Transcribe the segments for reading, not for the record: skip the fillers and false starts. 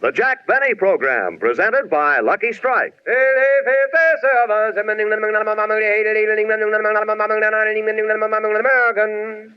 The Jack Benny Program, presented by Lucky Strike.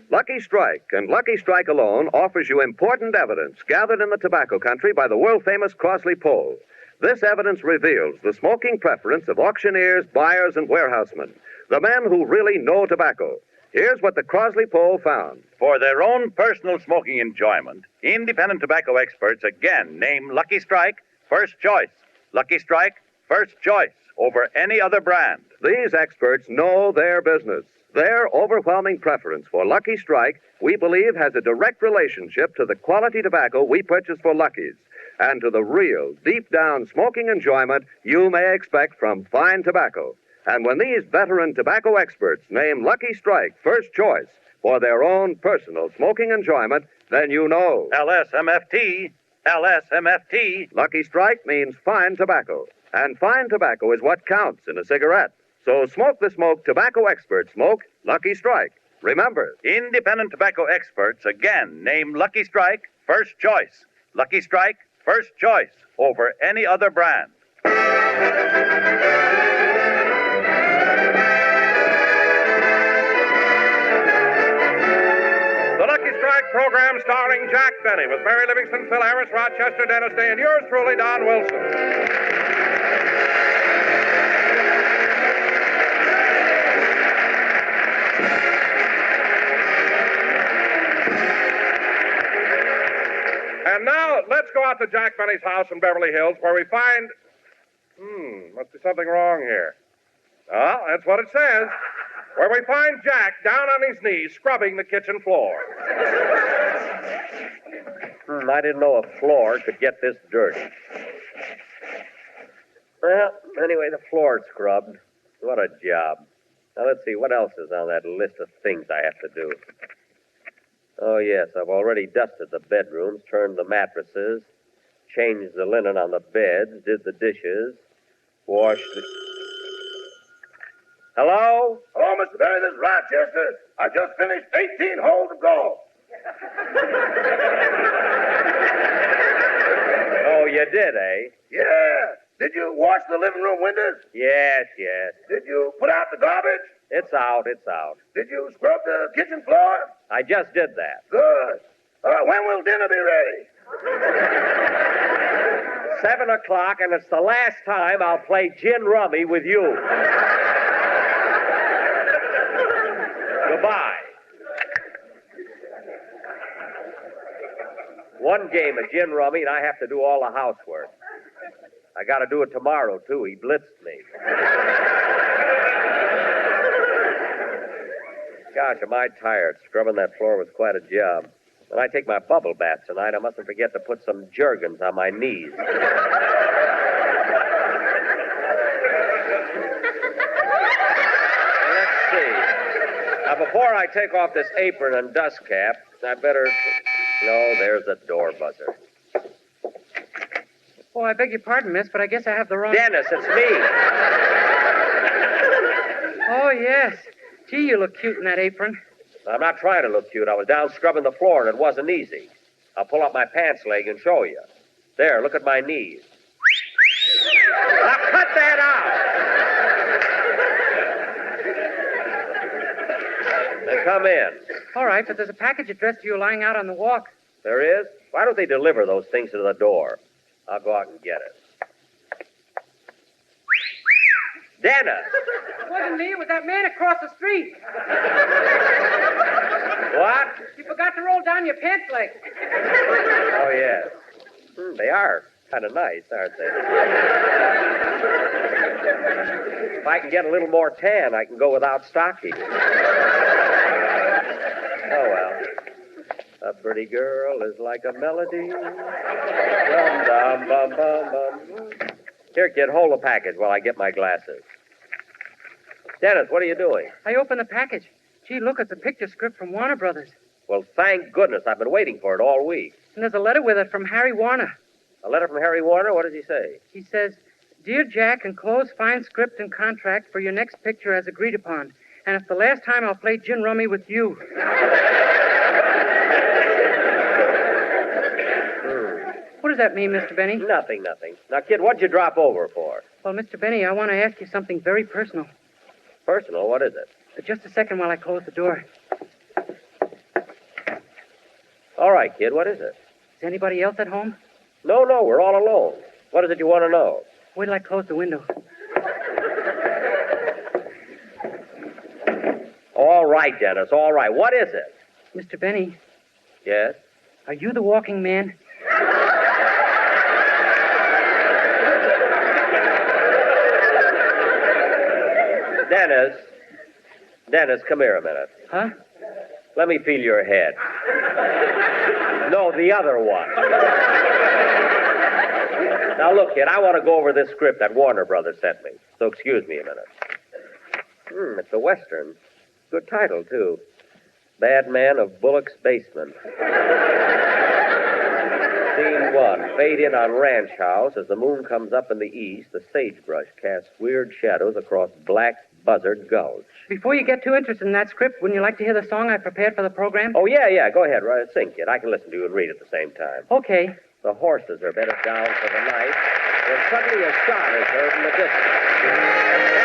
Lucky Strike, and Lucky Strike alone, offers you important evidence gathered in the tobacco country by the world-famous Crosley poll. This evidence reveals the smoking preference of auctioneers, buyers, and warehousemen, the men who really know tobacco. Here's what the Crosley poll found. For their own personal smoking enjoyment, independent tobacco experts again name Lucky Strike first choice. Lucky Strike first choice over any other brand. These experts know their business. Their overwhelming preference for Lucky Strike, we believe, has a direct relationship to the quality tobacco we purchase for Lucky's and to the real, deep-down smoking enjoyment you may expect from fine tobacco. And when these veteran tobacco experts name Lucky Strike first choice for their own personal smoking enjoyment, then you know. LSMFT, LSMFT. Lucky Strike means fine tobacco. And fine tobacco is what counts in a cigarette. So smoke the smoke tobacco experts smoke Lucky Strike. Remember, independent tobacco experts again name Lucky Strike first choice. Lucky Strike first choice over any other brand. Program starring Jack Benny with Mary Livingston, Phil Harris, Rochester, Dennis Day, and yours truly, Don Wilson. And now, let's go out to Jack Benny's house in Beverly Hills, where we find... must be something wrong here. Oh, that's what it says. Where we find Jack down on his knees scrubbing the kitchen floor. I didn't know a floor could get this dirty. Well, anyway, the floor's scrubbed. What a job. Now, let's see, what else is on that list of things I have to do? Oh, yes, I've already dusted the bedrooms, turned the mattresses, changed the linen on the beds, did the dishes, washed the... Hello? Hello, Mr. Benny. This is Rochester. I just finished 18 holes of golf. Oh, you did, eh? Yeah. Did you wash the living room windows? Yes. Did you put out the garbage? It's out. Did you scrub the kitchen floor? I just did that. Good. When will dinner be ready? 7 o'clock, and it's the last time I'll play gin rummy with you. Goodbye. One game of gin rummy, and I have to do all the housework. I got to do it tomorrow, too. He blitzed me. Gosh, am I tired. Scrubbing that floor was quite a job. When I take my bubble bath tonight, I mustn't forget to put some Jergens on my knees. Before I take off this apron and dust cap, I better... No, there's the door buzzer. Oh, I beg your pardon, miss, but I guess I have the wrong... Dennis, it's me. Oh, yes. Gee, you look cute in that apron. I'm not trying to look cute. I was down scrubbing the floor, and it wasn't easy. I'll pull up my pants leg and show you. There, look at my knees. Now, cut that out! Then come in. All right, but there's a package addressed to you lying out on the walk. There is? Why don't they deliver those things to the door? I'll go out and get it. Dennis! It wasn't me. It was that man across the street. What? You forgot to roll down your pants leg. Oh, yes. They are kind of nice, aren't they? If I can get a little more tan, I can go without stockings. Oh, well. A pretty girl is like a melody. Dum-dum-bum-bum-bum. Here, kid, hold the package while I get my glasses. Dennis, what are you doing? I opened the package. Gee, look, it's a picture script from Warner Brothers. Well, thank goodness. I've been waiting for it all week. And there's a letter with it from Harry Warner. A letter from Harry Warner? What does he say? He says, Dear Jack, enclose fine script and contract for your next picture as agreed upon. And it's the last time I'll play gin rummy with you. What does that mean, Mr. Benny? Nothing. Now, kid, what'd you drop over for? Well, Mr. Benny, I want to ask you something very personal. Personal? What is it? Just a second while I close the door. All right, kid, what is it? Is anybody else at home? No, we're all alone. What is it you want to know? Wait till I close the window. All right, Dennis, all right. What is it? Mr. Benny, Yes? are you the walking man? Dennis, come here a minute. Huh? Let me feel your head. No, the other one. Now, look, kid, I want to go over this script that Warner Brothers sent me. So excuse me a minute. It's a Western. Good title, too. Bad Man of Bullock's Basement. Scene 1. Fade in on ranch house. As the moon comes up in the east, the sagebrush casts weird shadows across Black Buzzard Gulch. Before you get too interested in that script, wouldn't you like to hear the song I prepared for the program? Oh, yeah. Go ahead. Sing, kid. I can listen to you and read at the same time. Okay. The horses are bedded down for the night when suddenly a shot is heard in the distance.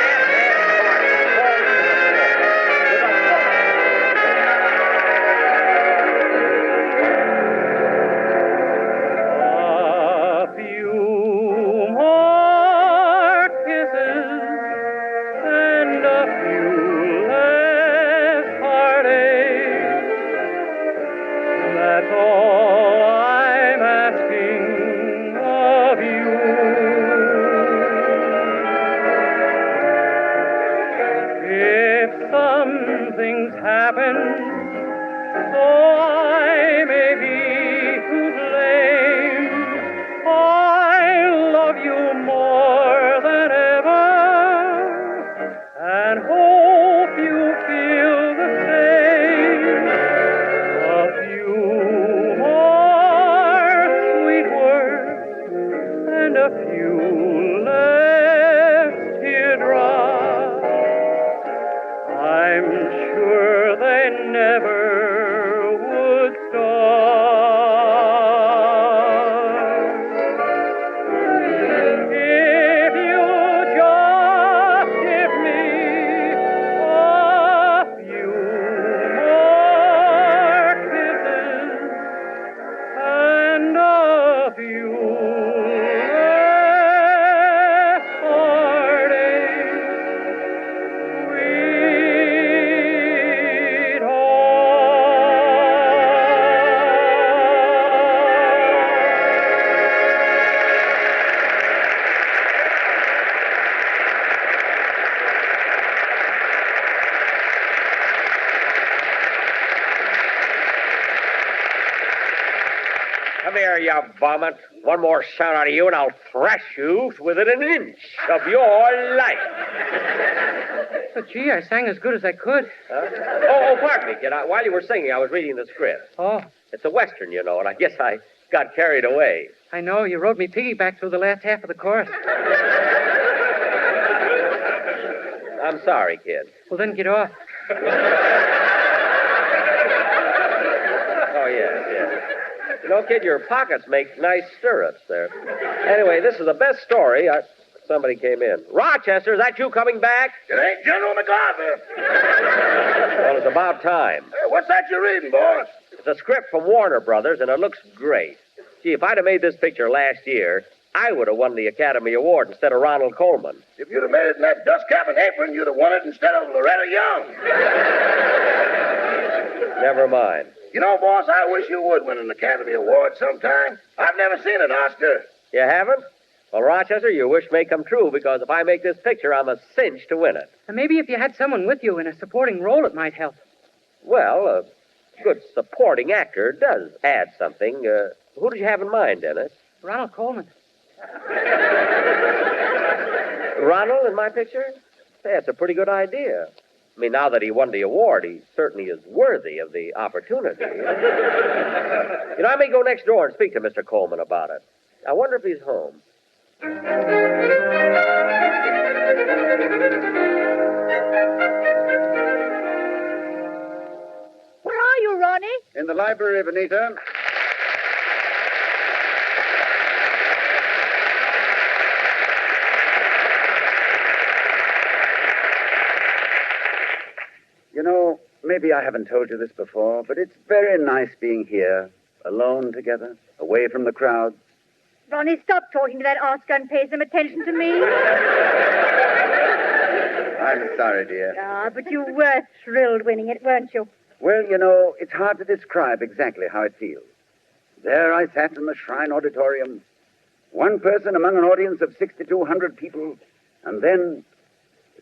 Come here, you vomit. One more sound out of you, and I'll thrash you within an inch of your life. But, gee, I sang as good as I could. Huh? Oh, pardon me, kid. While you were singing, I was reading the script. Oh. It's a Western, you know, and I guess I got carried away. I know. You rode me piggyback through the last half of the chorus. I'm sorry, kid. Well, then get off. Oh, yes. You know, kid, your pockets make nice stirrups there. Anyway, this is the best story. Somebody came in. Rochester, is that you coming back? It ain't General MacArthur. Well, it's about time. Hey, what's that you're reading, boss? It's a script from Warner Brothers, and it looks great. Gee, if I'd have made this picture last year, I would have won the Academy Award instead of Ronald Colman. If you'd have made it in that dust cap and apron, you'd have won it instead of Loretta Young. Never mind. You know, boss, I wish you would win an Academy Award sometime. I've never seen an Oscar. You haven't? Well, Rochester, your wish may come true, because if I make this picture, I'm a cinch to win it. And maybe if you had someone with you in a supporting role, it might help. Well, a good supporting actor does add something. Who did you have in mind, Dennis? Ronald Colman. Ronald in my picture? Hey, that's a pretty good idea. I mean, now that he won the award, he certainly is worthy of the opportunity. You know, I may go next door and speak to Mr. Colman about it. I wonder if he's home. Where are you, Ronnie? In the library, Benita. maybe I haven't told you this before, but it's very nice being here, alone together, away from the crowd. Ronnie, stop talking to that Oscar and pay some attention to me. I'm sorry, dear. Ah, but you were thrilled winning it, weren't you? Well, you know, it's hard to describe exactly how it feels. There I sat in the Shrine Auditorium, one person among an audience of 6,200 people, and then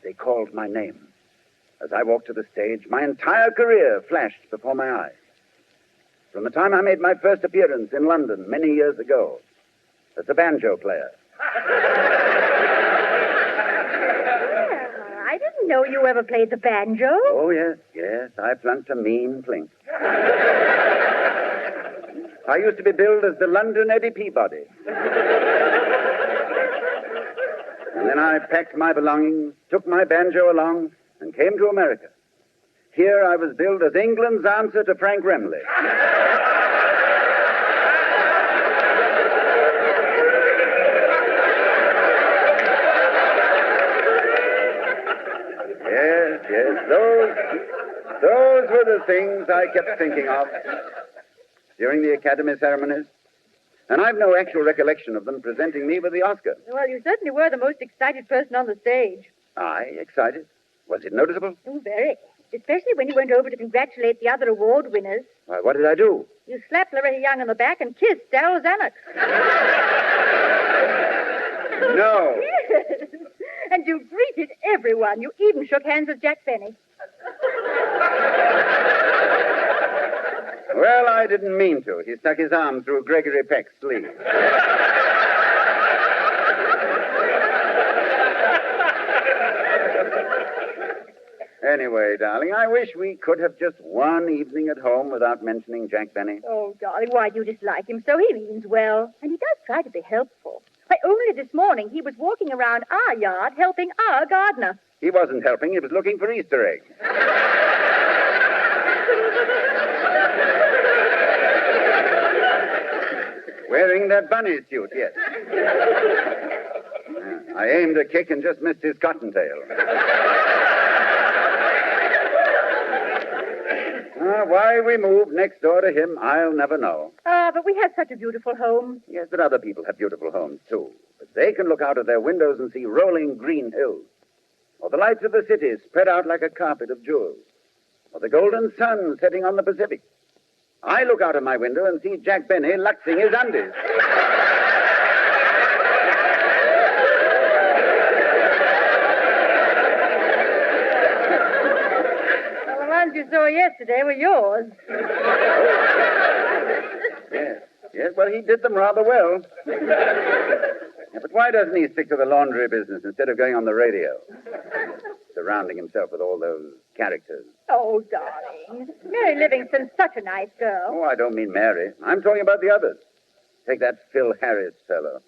they called my name. As I walked to the stage, my entire career flashed before my eyes. From the time I made my first appearance in London many years ago, as a banjo player. I didn't know you ever played the banjo. Oh, yes, I flunked a mean flink. I used to be billed as the London Eddie Peabody. And then I packed my belongings, took my banjo along, and came to America. Here I was billed as England's answer to Frank Remley. Yes, those were the things I kept thinking of during the Academy ceremonies. And I've no actual recollection of them presenting me with the Oscar. Well, you certainly were the most excited person on the stage. Aye, excited? Was it noticeable? Oh, very. Especially when you went over to congratulate the other award winners. Why, what did I do? You slapped Loretta Young on the back and kissed Darryl Zanuck. No. Yes. And you greeted everyone. You even shook hands with Jack Benny. Well, I didn't mean to. He stuck his arm through Gregory Peck's sleeve. Anyway, darling, I wish we could have just one evening at home without mentioning Jack Benny. Oh, darling, why do you dislike him so? He means well. And he does try to be helpful. Why, only this morning he was walking around our yard helping our gardener. He wasn't helping. He was looking for Easter eggs. Wearing that bunny suit, yes. I aimed a kick and just missed his cottontail. Why we moved next door to him, I'll never know. But we have such a beautiful home. Yes, but other people have beautiful homes, too. But they can look out of their windows and see rolling green hills, or the lights of the city spread out like a carpet of jewels, or the golden sun setting on the Pacific. I look out of my window and see Jack Benny luxing his undies. Well, the ones you saw yesterday were yours. Yes, well, he did them rather well. Yeah, but why doesn't he stick to the laundry business instead of going on the radio? Surrounding himself with all those characters. Oh, darling. Mary Livingston's such a nice girl. Oh, I don't mean Mary. I'm talking about the others. Take that Phil Harris fellow.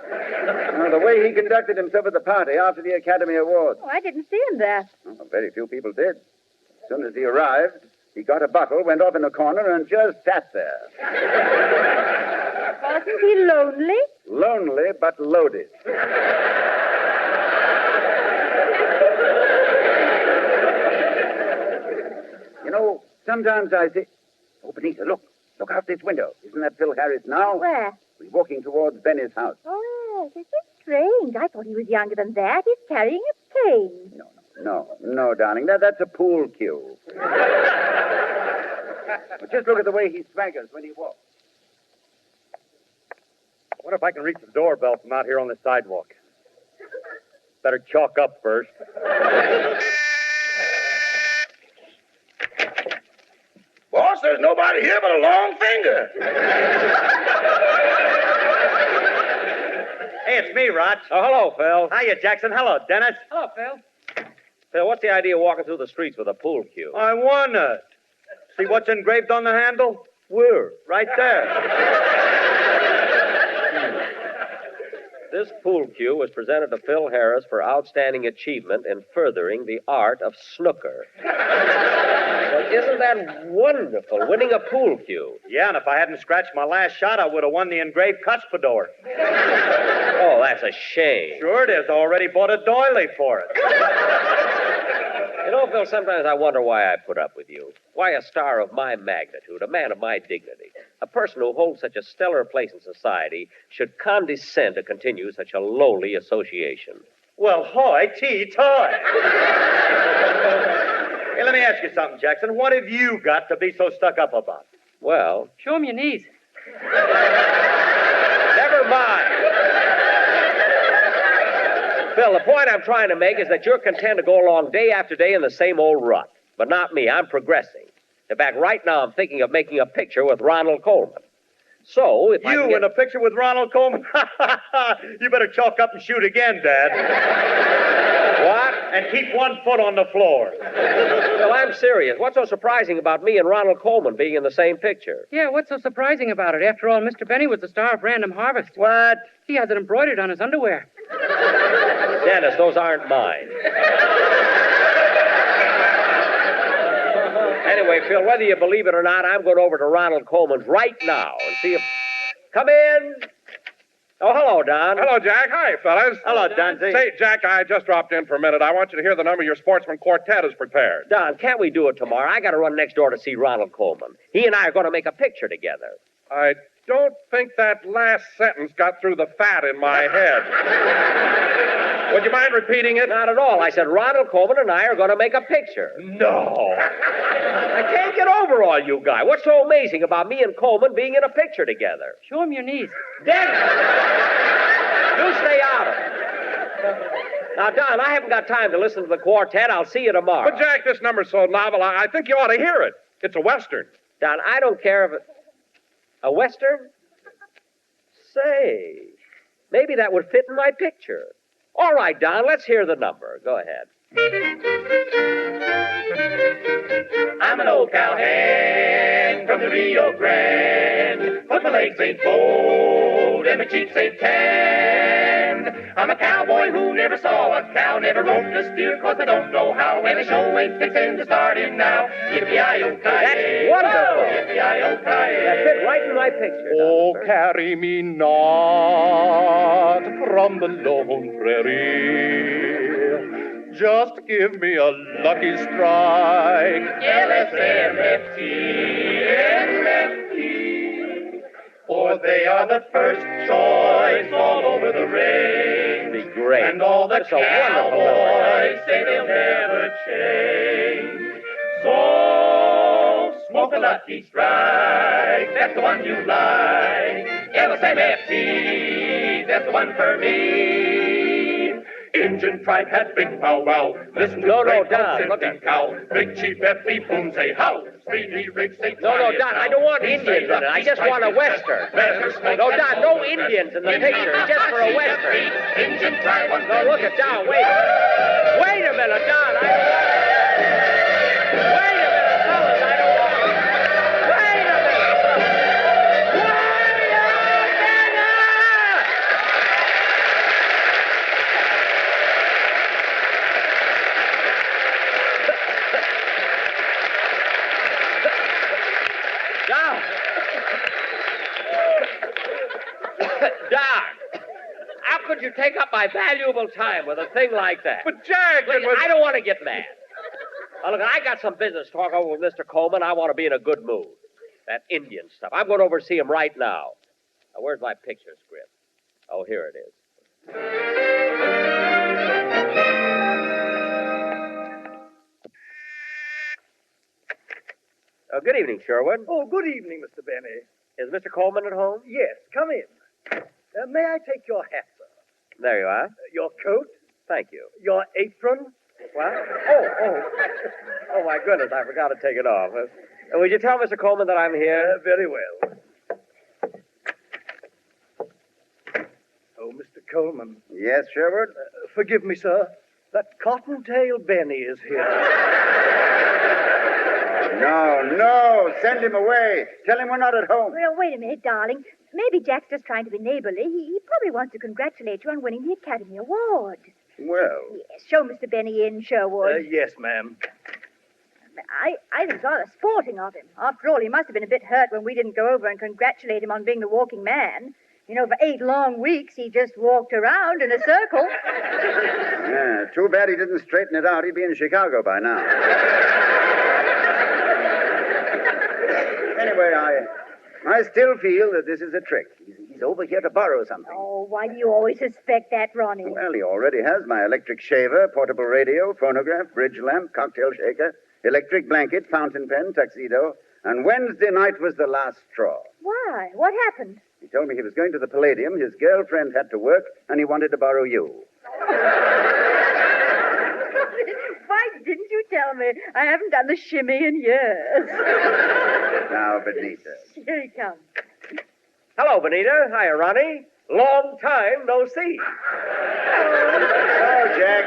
The way he conducted himself at the party after the Academy Awards. Oh, I didn't see him there. Oh, very few people did. As soon as he arrived, he got a bottle, went off in a corner, and just sat there. Wasn't he lonely? Lonely, but loaded. You know, sometimes I think... Oh, Benita, look. Look out this window. Isn't that Phil Harris now? Where? He's walking towards Benny's house. Oh, yes. It's strange. I thought he was younger than that. He's carrying a cane. No, darling. That's a pool cue. But just look at the way he swaggers when he walks. I wonder if I can reach the doorbell from out here on the sidewalk. Better chalk up first. Boss, there's nobody here but a long finger. Hey, it's me, Roch. Oh, hello, Phil. Hiya, Jackson. Hello, Dennis. Hello, Phil. Phil, what's the idea of walking through the streets with a pool cue? I wondered. See what's engraved on the handle? We're right there. This pool cue was presented to Phil Harris for outstanding achievement in furthering the art of snooker. Well, isn't that wonderful, winning a pool cue? Yeah, and if I hadn't scratched my last shot, I would have won the engraved cuspidor. Oh, that's a shame. Sure it is. I already bought a doily for it. You know, Phil, sometimes I wonder why I put up with you. Why a star of my magnitude, a man of my dignity, a person who holds such a stellar place in society should condescend to continue such a lowly association. Well, hoity-toity. Hey, let me ask you something, Jackson. What have you got to be so stuck up about? Well, Show him your knees. never mind. Phil, the point I'm trying to make is that you're content to go along day after day in the same old rut. But not me. I'm progressing. In fact, right now I'm thinking of making a picture with Ronald Colman. So, if I can You get... in a picture with Ronald Colman? You better chalk up and shoot again, Dad. What? And keep one foot on the floor. Phil, I'm serious. What's so surprising about me and Ronald Colman being in the same picture? Yeah, what's so surprising about it? After all, Mr. Benny was the star of Random Harvest. What? He has it embroidered on his underwear. Dennis, those aren't mine. Anyway, Phil, whether you believe it or not, I'm going over to Ronald Colman's right now and see if... Come in. Oh, hello, Don. Hello, Jack. Hi, fellas. Hello, Dunsey. Say, Jack, I just dropped in for a minute. I want you to hear the number your sportsman quartet has prepared. Don, can't we do it tomorrow? I got to run next door to see Ronald Colman. He and I are going to make a picture together. I don't think that last sentence got through the fat in my head. Would you mind repeating it? Not at all. I said Ronald Colman and I are going to make a picture. No. I can't get over all you guys. What's so amazing about me and Colman being in a picture together? Show him your knees. Dennis! You stay out of it. Now, Don, I haven't got time to listen to the quartet. I'll see you tomorrow. But, Jack, this number's so novel, I think you ought to hear it. It's a Western. Don, I don't care if it... A Western? Say, maybe that would fit in my picture. All right, Don, let's hear the number. Go ahead. I'm an old cowhand from the Rio Grande, but my legs ain't bold and my cheeks ain't tanned. I'm a cowboy who never saw a cow, never roped a steer, 'cause I don't know how, and the show ain't fixing to start in now. Yippee-yi-yo-ki-yay. That's wonderful. Yippee-yi-yo-ki-yay. That fit right in my picture. Oh, Don. carry me not from the lone prairie. Just give me a lucky strike. LSMFT, MFT, for they are the first choice all over the range. Be great. And all the That's a wonderful cowboys say they'll never change. So, smoke a lucky strike, that's the one you like. LSMFT, that's the one for me. Injun tribe had big powwow. Listen to No, great Don, look scenting cow. Big Chief F.B. Boom say how. Speedy Rig say No, Don, I don't want Indians in it. I just want a Western. No, Don, no Indians in the picture. Just for a Western. Injun tribe on No, look at Don. Wait a minute, Don. Wait a minute, fellas. I don't want it. Wait a minute. Don! Don! How could you take up my valuable time with a thing like that? But, Jack, Look, it was... I don't want to get mad. Now, look, I got some business to talk over with Mr. Colman. I want to be in a good mood. That Indian stuff. I'm going over to see him right now. Now, where's my picture script? Oh, here it is. Good evening, Sherwood. Oh, good evening, Mr. Benny. Is Mr. Colman at home? Yes, come in. May I take your hat, sir? There you are. Your coat? Thank you. Your apron? What? Oh, my goodness, I forgot to take it off. Would you tell Mr. Colman that I'm here? Very well. Oh, Mr. Colman. Yes, Sherwood? Forgive me, sir. That cottontail Benny is here. No. Send him away. Tell him we're not at home. Well, wait a minute, darling. Maybe Jack's just trying to be neighborly. He probably wants to congratulate you on winning the Academy Award. Well, Yes, show Mr. Benny in, Sherwood. Yes, ma'am. I think it's rather sporting of him. After all, he must have been a bit hurt when we didn't go over and congratulate him on being the walking man. You know, for 8 long weeks, he just walked around in a circle. Yeah, too bad he didn't straighten it out. He'd be in Chicago by now. Anyway, I still feel that this is a trick. He's over here to borrow something. Oh, why do you always suspect that, Ronnie? Well, he already has my electric shaver, portable radio, phonograph, bridge lamp, cocktail shaker, electric blanket, fountain pen, tuxedo, and Wednesday night was the last straw. Why? What happened? He told me he was going to the Palladium, his girlfriend had to work, and he wanted to borrow you. Why didn't you tell me? I haven't done the shimmy in years. Now, Benita. Here he comes. Hello, Benita. Hiya, Ronnie. Long time no see. Oh, Jack.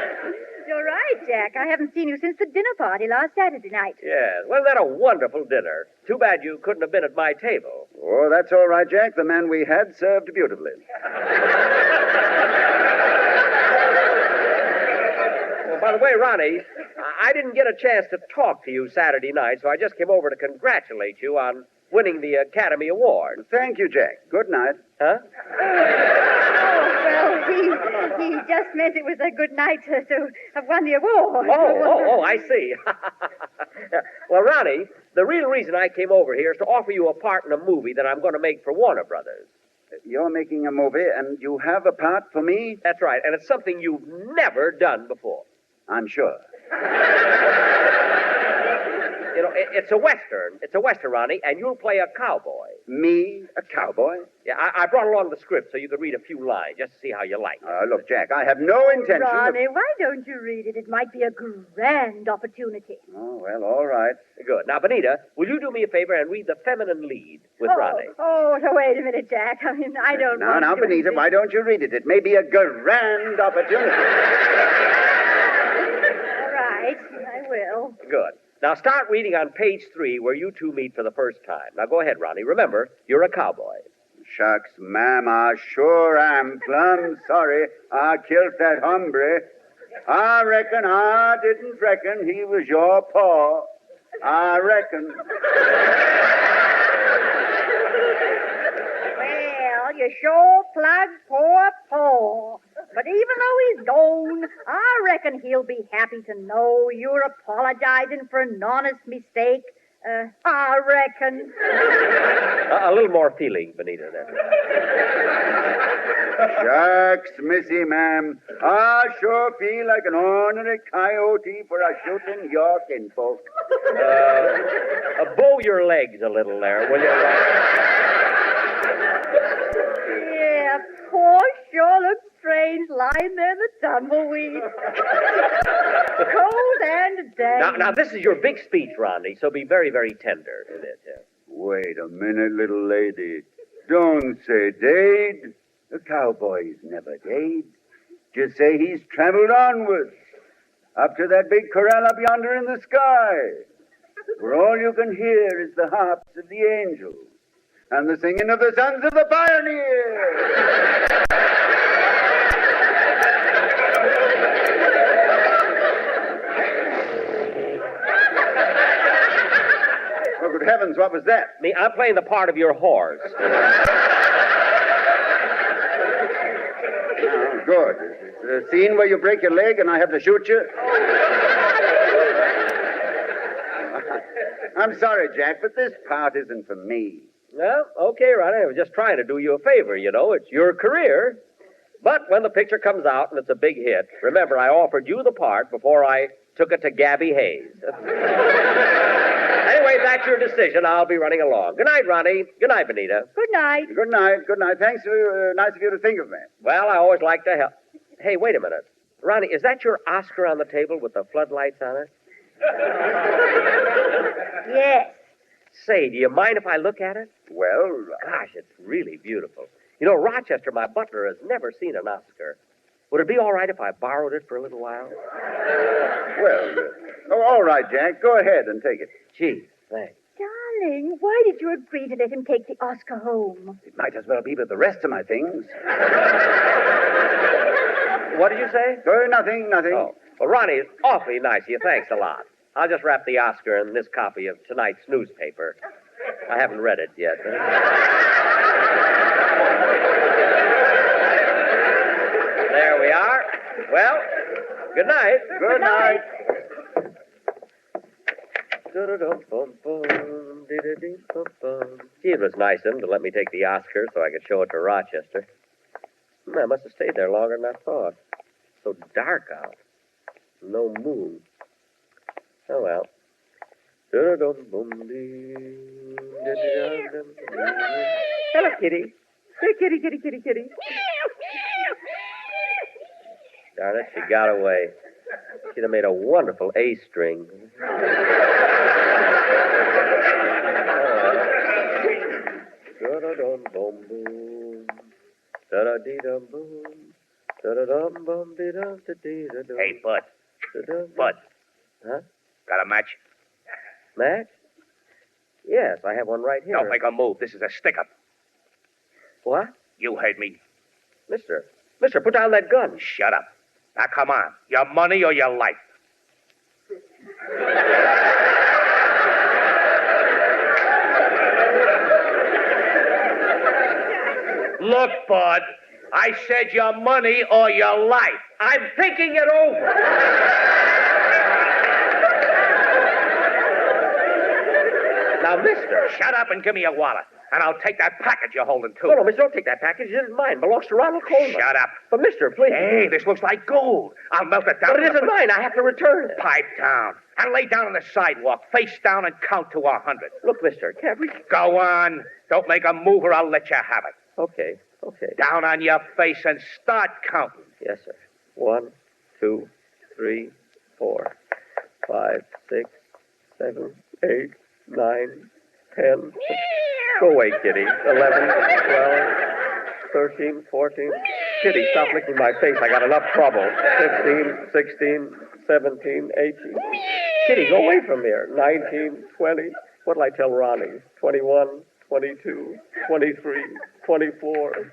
You're right, Jack. I haven't seen you since the dinner party last Saturday night. Yes. Wasn't that a wonderful dinner? Too bad you couldn't have been at my table. Oh, that's all right, Jack. The man we had served beautifully. Well, by the way, Ronnie, I didn't get a chance to talk to you Saturday night, so I just came over to congratulate you on winning the Academy Award. Thank you, Jack. Good night. Huh? Well, he just meant it was a good night to have won the award. Oh, I see. Well, Ronnie, the real reason I came over here is to offer you a part in a movie that I'm going to make for Warner Brothers. You're making a movie, and you have a part for me? That's right, and it's something you've never done before. I'm sure. You know, it's a Western. It's a Western, Ronnie, and you'll play a cowboy. Me, a cowboy? Yeah, I brought along the script so you could read a few lines just to see how you like it. Look, Jack, I have no intention Ronnie, why don't you read it? It might be a grand opportunity. Oh, well, all right. Good. Now, Benita, will you do me a favor and read the feminine lead with Ronnie? Oh, now, wait a minute, Jack. I mean, I don't want Now, to... Benita, why don't you read it? It may be a grand opportunity. All right, I will. Good. Now, start reading on page 3 where you two meet for the first time. Now, go ahead, Ronnie. Remember, you're a cowboy. Shucks, ma'am, I sure am plumb sorry I killed that hombre. I reckon I didn't reckon he was your paw. I reckon. Well, you sure plugged poor Paul. But even though he's gone, I reckon he'll be happy to know you're apologizing for an honest mistake. I reckon. A little more feeling, Benita, there. Shucks, missy, ma'am. I sure feel like an ornery coyote for a shooting your kinfolk. Bow your legs a little there, will you? Yeah, Paul sure looks strange lying there in the tumbleweed. Cold and damp. Now, this is your big speech, Ronnie, so be very, very tender with it. Wait a minute, little lady. Don't say dayed. The cowboy's never dayed. Just say he's traveled onwards, up to that big corral up yonder in the sky, where all you can hear is the harps of the angels and the singing of the sons of the pioneers. Oh, good heavens, what was that? Me, I'm playing the part of your horse. Oh, good. The scene where you break your leg and I have to shoot you? I'm sorry, Jack, but this part isn't for me. Well, okay, Ronnie, I was just trying to do you a favor, you know. It's your career. But when the picture comes out and it's a big hit, remember, I offered you the part before I took it to Gabby Hayes. Anyway, that's your decision. I'll be running along. Good night, Ronnie. Good night, Benita. Good night. Good night. Good night. Thanks. Nice of you to think of me. Well, I always like to help. Hey, wait a minute. Ronnie, is that your Oscar on the table with the floodlights on it? Yes. Say, do you mind if I look at it? Well... Gosh, it's really beautiful. You know, Rochester, my butler, has never seen an Oscar. Would it be all right if I borrowed it for a little while? Well, all right, Jack. Go ahead and take it. Gee, thanks. Darling, why did you agree to let him take the Oscar home? It might as well be with the rest of my things. What did you say? Oh, nothing. Oh. Well, Ronnie, it's awfully nice of you. Thanks a lot. I'll just wrap the Oscar in this copy of tonight's newspaper. I haven't read it yet. Well, good night. Good night. Gee, it was nice of him to let me take the Oscar so I could show it to Rochester. I must have stayed there longer than I thought. So dark out. No moon. Oh, well. Hello, kitty. Hey, kitty, kitty, kitty, kitty. Darn it, she got away. She'd have made a wonderful A string. Hey, Bud. Bud. Huh? Got a match? Match? Yes, I have one right here. Don't make a move. This is a stick-up. What? You heard me. Mister, put down that gun. Shut up. Now, come on. Your money or your life? Look, Bud. I said your money or your life. I'm thinking it over. Now, mister. Shut up and give me your wallet. And I'll take that package you're holding, too. No, mister, don't take that package. It isn't mine. It belongs to Ronald Colman. Shut up. But, mister, please. Hey, this looks like gold. I'll melt it down. But it isn't mine. I have to return it. Pipe down. And lay down on the sidewalk, face down, and count to 100. Look, mister, can't we... Go on. Don't make a move or I'll let you have it. Okay. Down on your face and start counting. Yes, sir. 1, 2, 3, 4, 5, 6, 7, 8, 9, 10. Go away, kitty. 11, 12, 13, 14. Kitty, stop licking my face. I got enough trouble. 15, 16, 17, 18. Kitty, go away from here. 19, 20. What'll I tell Ronnie? 21, 22, 23, 24.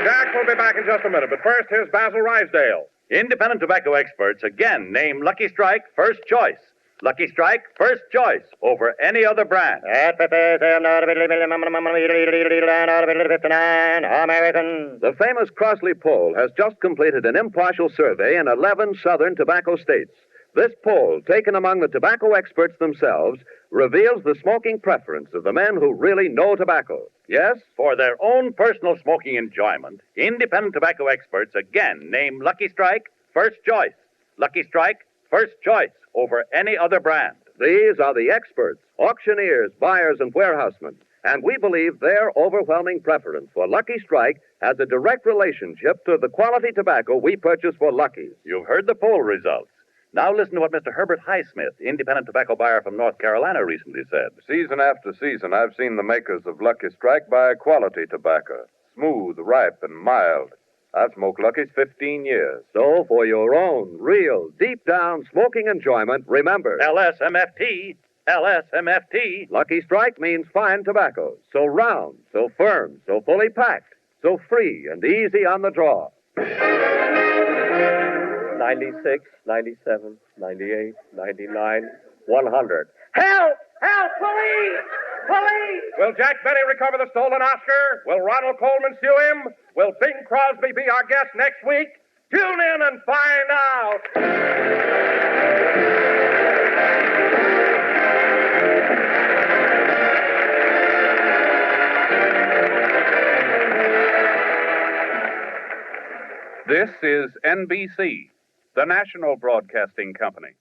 Jack will be back in just a minute, but first, here's Basil Rysdale. Independent tobacco experts again name Lucky Strike first choice. Lucky Strike first choice over any other brand. American. The famous Crossley poll has just completed an impartial survey in 11 southern tobacco states. This poll, taken among the tobacco experts themselves, reveals the smoking preference of the men who really know tobacco. Yes? For their own personal smoking enjoyment, independent tobacco experts again name Lucky Strike first choice. Lucky Strike first choice over any other brand. These are the experts, auctioneers, buyers, and warehousemen. And we believe their overwhelming preference for Lucky Strike has a direct relationship to the quality tobacco we purchase for Lucky's. You've heard the poll results. Now listen to what Mr. Herbert Highsmith, independent tobacco buyer from North Carolina, recently said. Season after season, I've seen the makers of Lucky Strike buy quality tobacco. Smooth, ripe, and mild. I've smoked Lucky's 15 years. So for your own, real, deep-down smoking enjoyment, remember... LSMFT. LSMFT. Lucky Strike means fine tobacco. So round, so firm, so fully packed, so free and easy on the draw. 96, 97, 98, 99, 100. Help! Help! Police! Police! Will Jack Benny recover the stolen Oscar? Will Ronald Colman sue him? Will Bing Crosby be our guest next week? Tune in and find out. This is NBC, the national broadcasting company.